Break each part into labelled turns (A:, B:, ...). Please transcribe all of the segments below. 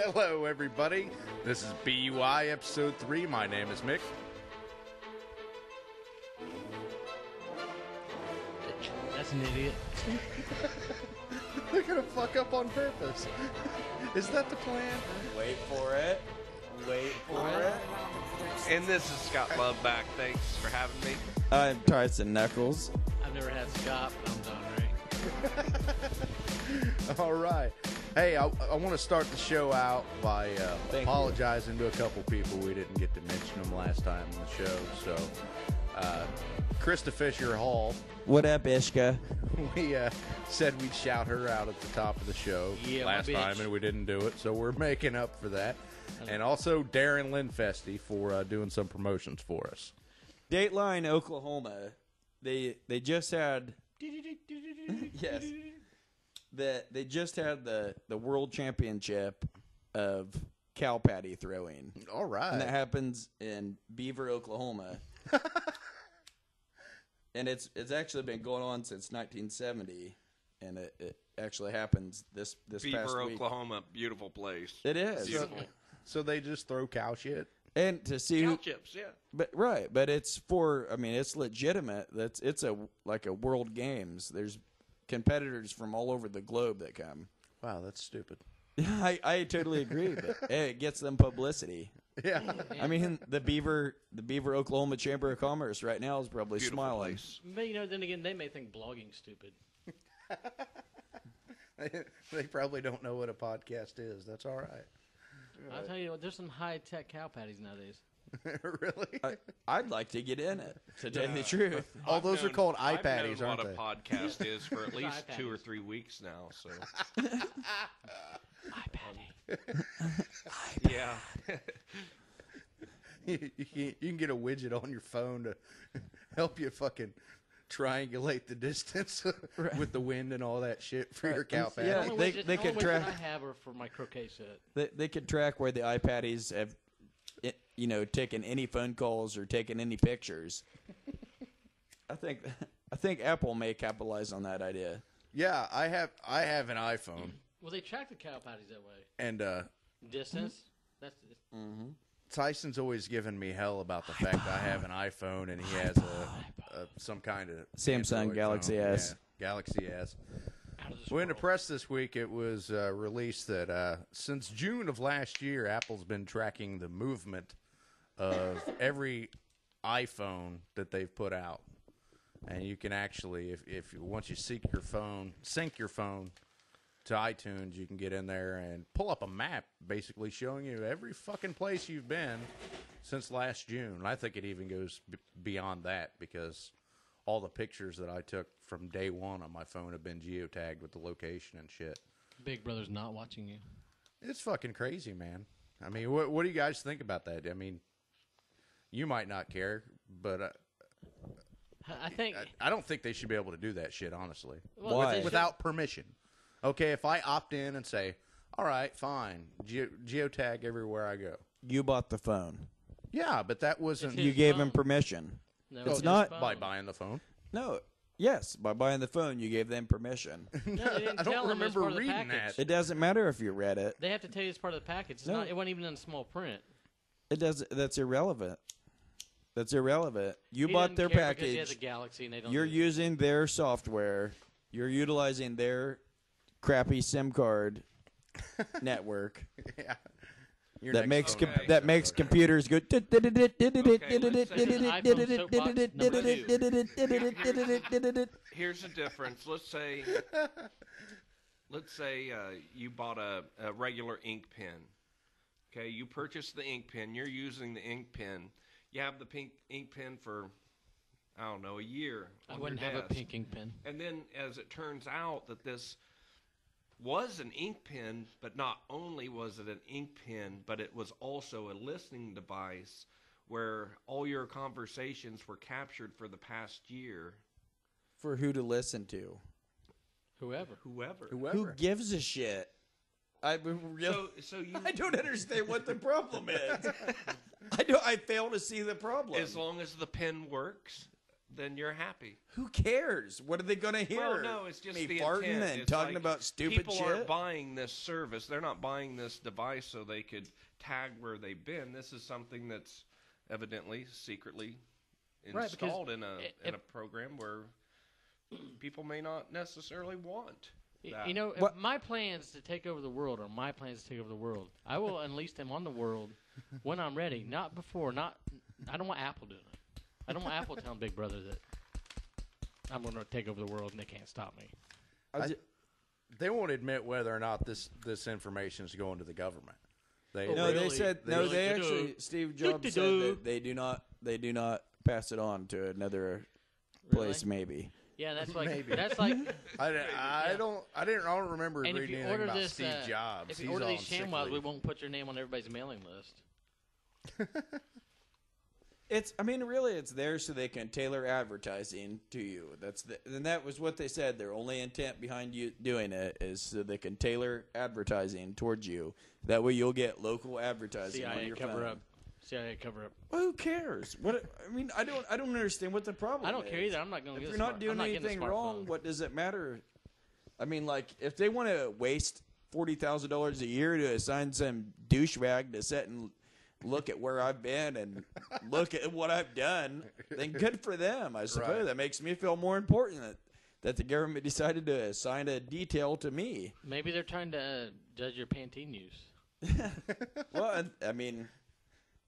A: Hello, everybody. This is BUI Episode 3. My name is Mick.
B: That's an idiot.
A: They're going to fuck up on purpose. Is that the plan?
C: Wait for it. Wait for it.
D: And this is Scott Love back. Thanks for having me.
C: I'm Tyson Knuckles.
B: I've never had Scott, but I'm Don Ray.
A: All right. Hey, I want to start the show out by apologizing to a couple people. We didn't get to mention them last time in the show. So, Krista Fisher Hall.
C: What up, Ishka?
A: We said we'd shout her out at the top of the show last time, and we didn't do it. So we're making up for that. And also Darren Linfesty for doing some promotions for us.
C: Dateline, Oklahoma. They just had yes. They just had the world championship of cow patty throwing.
A: All right.
C: And that happens in Beaver, Oklahoma. And it's actually been going on since 1970, and it actually happens this past week.
D: Beaver, Oklahoma, beautiful place.
C: It is.
D: Beautiful.
A: So they just throw cow shit?
C: And to see
D: Cow chips, yeah.
C: but it's it's legitimate. It's like a world games. There's competitors from all over the globe that come.
A: Wow, that's stupid.
C: I totally agree, but hey, it gets them publicity.
A: Yeah.
C: I mean, the Beaver Oklahoma Chamber of Commerce right now is probably
D: Beautiful
C: smiling.
D: place.
B: But, then again, they may think blogging's stupid.
A: They probably don't know what a podcast is. That's all right.
B: I'll tell you what, there's some high-tech cow patties nowadays.
A: Really?
C: I'd like to get in it, to tell you the truth.
A: All those are called iPatties,
D: I've known
A: aren't
D: what
A: they?
D: a podcast is for at least
B: iPatties.
D: 2 or 3 weeks now. So
B: iPatty.
D: yeah,
A: You can get a widget on your phone to help you fucking triangulate the distance with the wind and all that shit for your cow patty.
C: Yeah,
B: The
C: they could
B: only
C: track.
B: widget I have are for my croquet set.
C: They could track where the iPatties have, taken any phone calls or taken any pictures. I think Apple may capitalize on that idea.
A: Yeah, I have an iPhone
B: Well, they track the cow patties that way.
A: and
B: Distance. That's
A: Tyson's always given me hell about the fact I have an iPhone and he has some kind of
C: Samsung
A: Android
C: Galaxy
A: phone.
C: S.
A: Yeah, Galaxy S.
B: out of this
A: Well, in the
B: world.
A: press this week, it was released that since June of last year, Apple's been tracking the movement of every iPhone that they've put out, and you can actually, once you sync your phone to iTunes, you can get in there and pull up a map, basically showing you every fucking place you've been since last June. And I think it even goes beyond that because all the pictures that I took from day one on my phone have been geotagged with the location and shit.
B: Big Brother's not watching you.
A: It's fucking crazy, man. I mean, what do you guys think about that? I mean, you might not care, but
B: I think.
A: I don't think they should be able to do that shit, honestly.
B: Well,
C: Why?
B: they should-
A: Without permission. Okay, if I opt in and say, all right, fine, geotag everywhere I go.
C: You bought the phone.
A: Yeah, but that wasn't
B: His
C: You gave him
B: phone.
C: permission.
B: No,
C: It's
B: his
C: not
B: phone.
A: by buying the phone.
C: No. Yes, by buying the phone, you gave them permission.
B: No, they didn't
A: I
B: tell
A: don't
B: him it's
A: remember
B: part of the
A: reading
B: package.
A: that.
C: It doesn't matter if you read it.
B: They have to tell you it's part of the package. It's
C: No.
B: not. It wasn't even in small print.
C: It does. That's irrelevant. That's irrelevant. You
B: He
C: bought
B: doesn't
C: their
B: care because he has a
C: package.
B: Galaxy and they don't.
C: You're
B: do it.
C: using their software. You're utilizing their crappy SIM card network
A: Yeah. Your
C: that
A: next
C: makes
A: phone has
C: that
A: it.
C: makes computers go.
D: here's the difference. Let's say you bought a regular ink pen. Okay, you purchased the ink pen. You're using the ink pen. You have the pink ink pen for, I don't know, a year.
B: I
D: on
B: wouldn't
D: your
B: have a
D: desk.
B: pink ink pen.
D: And then, as it turns out, that this was an ink pen, but not only was it an ink pen, but it was also a listening device where all your conversations were captured for the past year.
C: For who to listen to?
D: Whoever.
C: Who gives a shit? I don't understand what the problem is. I fail to see the problem.
D: As long as the pen works, then you're happy.
C: Who cares? What are they going to hear?
D: Well, no, it's just
C: me
D: the
C: farting
D: intent.
C: and
D: It's
C: talking
D: like
C: about stupid
D: people
C: shit.
D: aren't buying this service. They're not buying this device so they could tag where they've been. This is something that's evidently secretly installed in a program where people may not necessarily want that.
B: You know, if my plans to take over the world are my plans to take over the world, I will unleash them on the world when I'm ready, not before. I don't want Apple doing it. I don't want Apple telling Big Brother that I'm going to take over the world and they can't stop me.
A: They won't admit whether or not this information is going to the government. They
C: said Steve Jobs said that they do not pass it on to another place. Maybe.
B: Yeah, that's like that's like.
A: I don't remember
B: and
A: reading
B: if you
A: anything
B: order
A: about
B: this,
A: Steve Jobs.
B: if you order these ShamWows, we won't put your name on everybody's mailing list.
C: Really, it's there so they can tailor advertising to you. And that was what they said. Their only intent behind you doing it is so they can tailor advertising towards you. That way, you'll get local advertising on your phone.
B: CIA cover up.
C: Well, who cares? I don't understand what the problem is.
B: I don't care either. I'm not going to get
C: If you're not doing anything wrong, what does it matter? If they want to waste $40,000 a year to assign some douchebag to sit and look at where I've been and look at what I've done, then good for them. I suppose that makes me feel more important that the government decided to assign a detail to me.
B: Maybe they're trying to judge your Pantene use.
C: Well,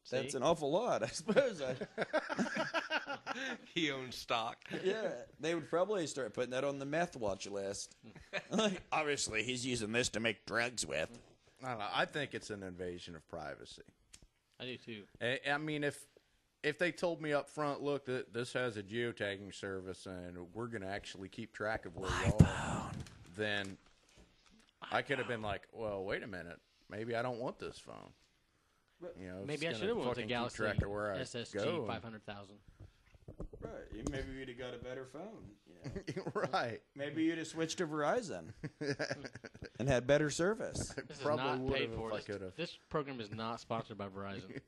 C: that's an awful lot, I suppose.
D: He owns stock.
C: Yeah, they would probably start putting that on the meth watch list. Obviously, he's using this to make drugs with.
A: I don't know. I think it's an invasion of privacy.
B: I do too.
A: I mean, if they told me up front, look, this has a geotagging service and we're going to actually keep track of where you are, then I could have been like, well, wait a minute. Maybe I don't want this phone. You know,
B: maybe I should have went with the Galaxy SSG 500,000.
C: Right. Maybe you'd have got a better phone. You know?
A: Right.
C: Maybe you'd have switched to Verizon and had better service.
B: This is not paid for. This program is not sponsored by Verizon.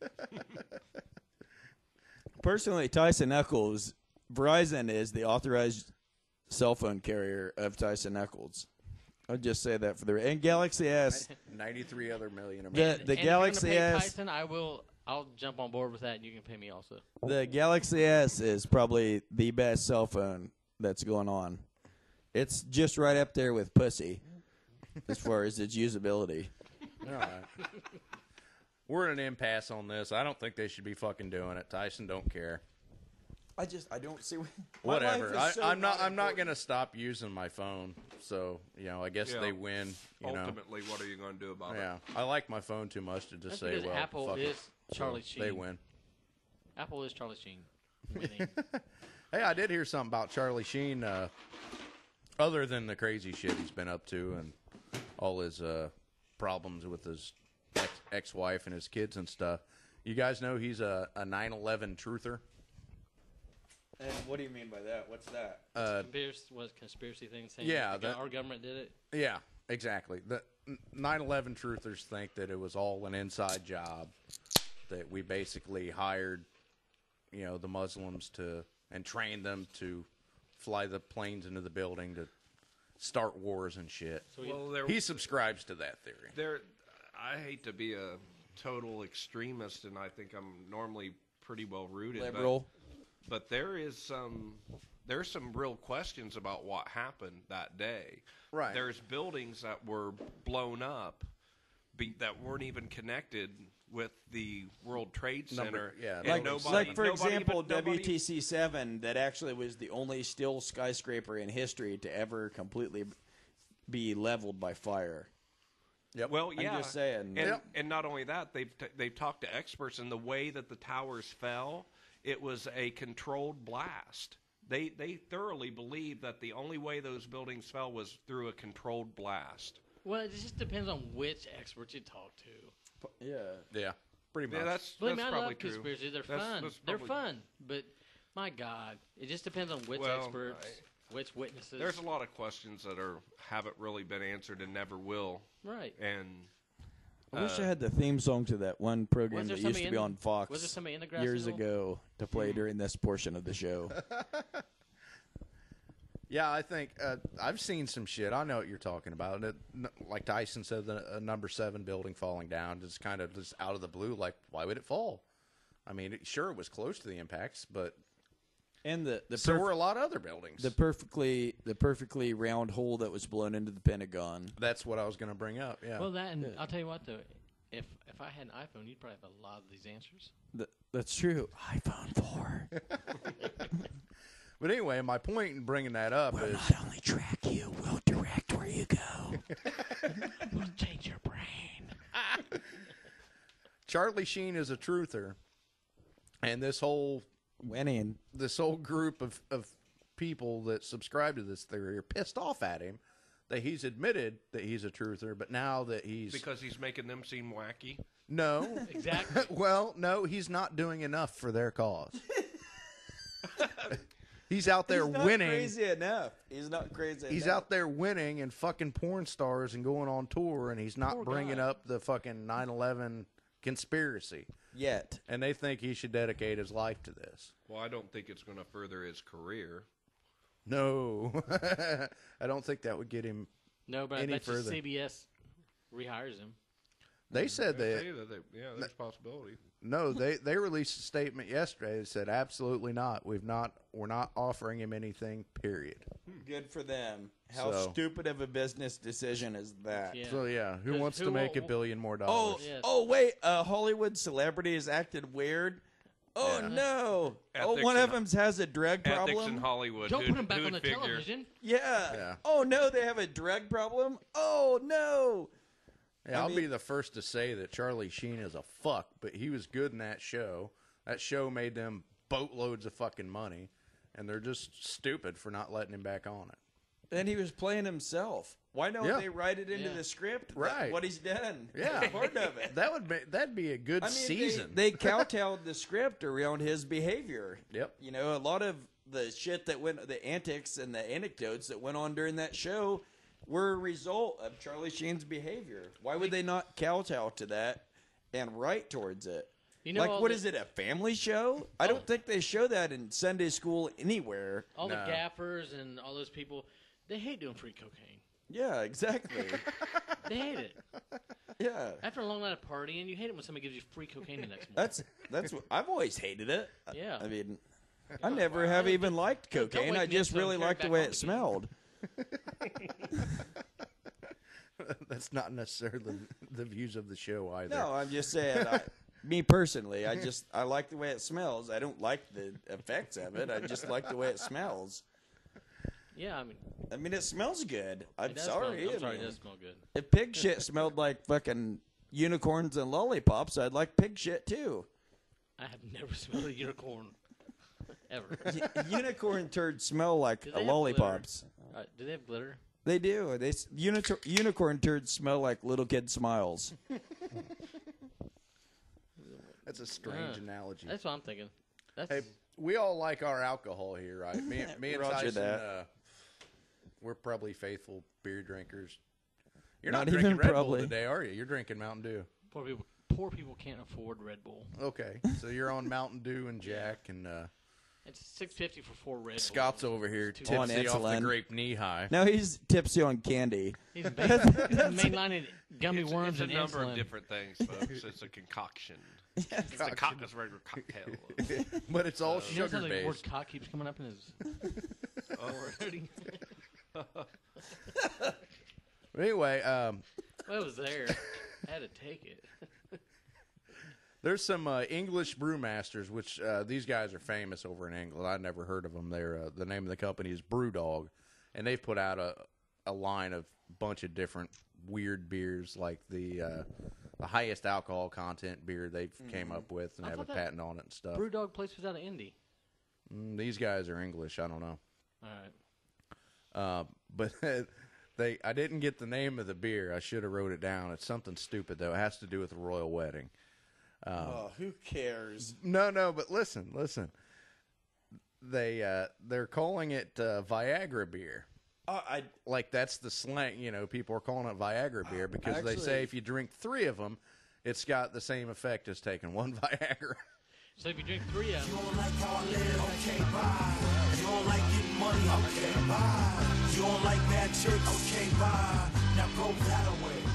C: Personally, Tyson Eccles, Verizon is the authorized cell phone carrier of Tyson Eccles. I'll just say that for and Galaxy S.
A: 93 other million Americans.
C: The Galaxy S.
B: Tyson, I'll jump on board with that, and you can pay me also.
C: The Galaxy S is probably the best cell phone that's going on. It's just right up there with pussy as far as its usability.
A: All right. We're in an impasse on this. I don't think they should be fucking doing it. Tyson don't care.
C: I don't see
A: whatever. I'm not gonna stop using my phone. So I guess they win.
D: Ultimately, what are you going to do about it?
A: Yeah, I like my phone too much to just say, well,
B: Apple
A: fuck
B: is
A: it.
B: Charlie
A: So
B: Sheen.
A: they win.
B: Apple is Charlie Sheen. Winning.
A: Hey, I did hear something about Charlie Sheen. Other than the crazy shit he's been up to and all his problems with his ex-wife and his kids and stuff. You guys know he's a 9/11 truther.
C: And what do you mean by that? What's that?
B: Conspiracy thing saying our government did it?
A: Yeah, exactly. The 9/11 truthers think that it was all an inside job, that we basically hired, the Muslims and trained them to fly the planes into the building to start wars and shit. So he subscribes to that theory.
D: I hate to be a total extremist, and I think I'm normally pretty well rooted.
C: Liberal.
D: But there's some real questions about what happened that day.
A: Right.
D: There's buildings that were blown up that weren't even connected with the World Trade Center.
C: For example, WTC 7 that actually was the only still skyscraper in history to ever completely be leveled by fire.
A: Yep.
D: Well, yeah.
C: I'm just saying.
D: And not only that, they've talked to experts, and the way that the towers fell, it was a controlled blast. They thoroughly believe that the only way those buildings fell was through a controlled blast.
B: Well, it just depends on which experts you talk to.
A: Yeah, pretty much.
D: Yeah, that's
B: I
D: probably
B: love
D: true.
B: conspiracies. They're fun. They're fun, but my God, it just depends on which experts, which witnesses.
D: There's a lot of questions that haven't really been answered and never will.
B: Right.
D: And
C: I wish I had the theme song to that one program
B: Was there
C: that used to
B: somebody
C: be
B: in-
C: on Fox
B: Was there somebody in the grassy
C: years
B: knoll?
C: ago to play during this portion of the show.
A: Yeah, I think I've seen some shit. I know what you're talking about. Like Tyson said, the number 7 building falling down, just kind of just out of the blue. Like, why would it fall? I mean, sure, it was close to the impacts, but
C: And
A: so were a lot of other buildings.
C: the perfectly round hole that was blown into the Pentagon.
A: That's what I was going to bring up. Yeah.
B: Well, that and I'll tell you what though, if I had an iPhone, you'd probably have a lot of these answers.
C: That's true. iPhone 4
A: But anyway, my point in bringing that up
C: will
A: is
C: not only track you, we'll direct where you go.
B: We'll change your brain.
A: Charlie Sheen is a truther, and this whole group of people that subscribe to this theory are pissed off at him that he's admitted that he's a truther, but now that
D: because he's making them seem wacky.
A: No.
B: Exactly.
A: Well, no, he's not doing enough for their cause. He's out there winning.
C: Crazy enough. He's not crazy
A: He's
C: enough.
A: out there winning and fucking porn stars and going on tour, and he's not
B: Poor
A: bringing
B: guy.
A: up the fucking 9/11 conspiracy.
C: Yet.
A: And they think he should dedicate his life to this.
D: Well, I don't think it's going to further his career.
A: No. I don't think that would get him.
B: No, but I
A: Any
B: bet you
A: further.
B: CBS rehires him.
A: They said
D: They
A: that.
D: say that there's a possibility.
A: No, they released a statement yesterday that said absolutely not. We're not offering him anything, period.
C: Good for them. How
A: So-
C: stupid of a business decision is that?
B: Yeah.
A: So yeah, who
B: 'Cause
A: wants
B: who
A: to make
B: won't-
A: $1 billion more
C: Oh,
A: dollars?
B: Yes.
C: oh wait, a Hollywood celebrity has acted weird. Oh
A: Yeah.
C: no!
D: Ethics
C: one of
D: and-
C: them has a drug
D: Ethics in
C: problem.
D: Hollywood.
B: Don't
D: who'd-
B: put him back
D: who'd
B: on the
D: figure?
B: television.
C: Yeah.
A: Yeah.
C: Oh no, they have a drug problem. Oh no.
A: Yeah,
C: I
A: I'll
C: mean-
A: be the first to say that Charlie Sheen is a fuck, but he was good in that show. That show made them boatloads of fucking money, and they're just stupid for not letting him back on it.
C: And he was playing himself. Why don't
A: Yeah.
C: they write it into
B: Yeah.
C: the script?
A: Right.
C: What he's done.
A: Yeah.
C: That's part of it.
A: That'd be a good
C: I mean,
A: season.
C: they kowtowed the script around his behavior.
A: Yep.
C: You know, a lot of the shit that went, the antics and the anecdotes that went on during that show were a result of Charlie Sheen's behavior. Why would they not kowtow to that and write towards it?
B: You know,
C: Like,
B: all
C: what
B: the-
C: is it, a family show? I don't think they show that in Sunday school anywhere.
B: All the
A: No.
B: gaffers and all those people, they hate doing free cocaine.
C: Yeah, exactly.
B: They hate it.
C: Yeah.
B: After a long night of partying, you hate it when somebody gives you free cocaine the next morning.
C: That's what I've always hated it.
B: Yeah.
C: I mean, I never have even liked
B: Don't
C: cocaine.
B: wake
C: I
B: me
C: just
B: up till
C: really
B: I'm carried
C: liked the
B: back
C: way
B: home
C: it
B: again.
C: smelled.
A: That's not necessarily the views of the show either.
C: No, I'm just saying. Me personally, I like the way it smells. I don't like the effects of it. I just like the way it smells.
B: Yeah,
C: I mean, it smells good. I'm
B: it does
C: sorry.
B: Smell, I'm
C: I
B: sorry, it
C: mean,
B: does smell good.
C: if pig shit smelled like fucking unicorns and lollipops, I'd like pig shit too.
B: I have never smelled a unicorn ever.
C: Unicorn turds smell like
B: Do they have
C: lollipops.
B: Do they have glitter?
C: They do. Unicorn turds smell like little kid smiles.
A: That's a strange
B: Uh,
A: analogy.
B: That's what I'm thinking. That's
A: Hey, we all like our alcohol here, right? Me and
C: Roger
A: Tyson,
C: that.
A: we're probably faithful beer drinkers. You're
C: Not
A: not, drinking
C: even
A: Red
C: probably.
A: Bull today, are you? You're drinking Mountain Dew.
B: poor people can't afford Red Bull.
A: Okay, so you're on Mountain Dew and Jack, and
B: It's $6.50 for 4 Red
A: Scott's
B: Bulls.
A: over here
B: It's too
C: On
A: tipsy off the
C: insulin.
A: grape knee high.
C: No, he's tipsy on candy.
B: He's mainlining gummy
D: It's,
B: worms
D: it's a
B: and
D: number
B: insulin.
D: of different things, folks. It's a concoction. It's a regular cocktail.
A: But it's all
B: You know,
A: sugar
B: the word
A: based.
B: cock keeps coming up in his.
A: Anyway,
B: Well, it was there. I had to take it.
A: there's some English brewmasters, which these guys are famous over in England. I've never heard of them. They're the name of the company is Brewdog, and they've put out a line of bunch of different weird beers, like the highest alcohol content beer they've came up with and
B: I
A: have a
B: thought that
A: patent on it and stuff.
B: Brewdog place was out of Indy.
A: These guys are English. I don't know,
B: All right.
A: but I didn't get the name of the beer. I should have wrote it down. It's something stupid though. It has to do with a royal wedding.
C: Oh, who cares?
A: No, but listen. They're calling it Viagra Beer. Like that's the slang. You know, people are calling it Viagra beer because they say if you drink 3 of them, it's got the same effect as taking 1 Viagra.
B: So if you drink 3 of them,
E: you don't like how I live, okay, bye. You don't like getting money, okay, bye. You don't like bad chicks, okay, bye. Now go that away.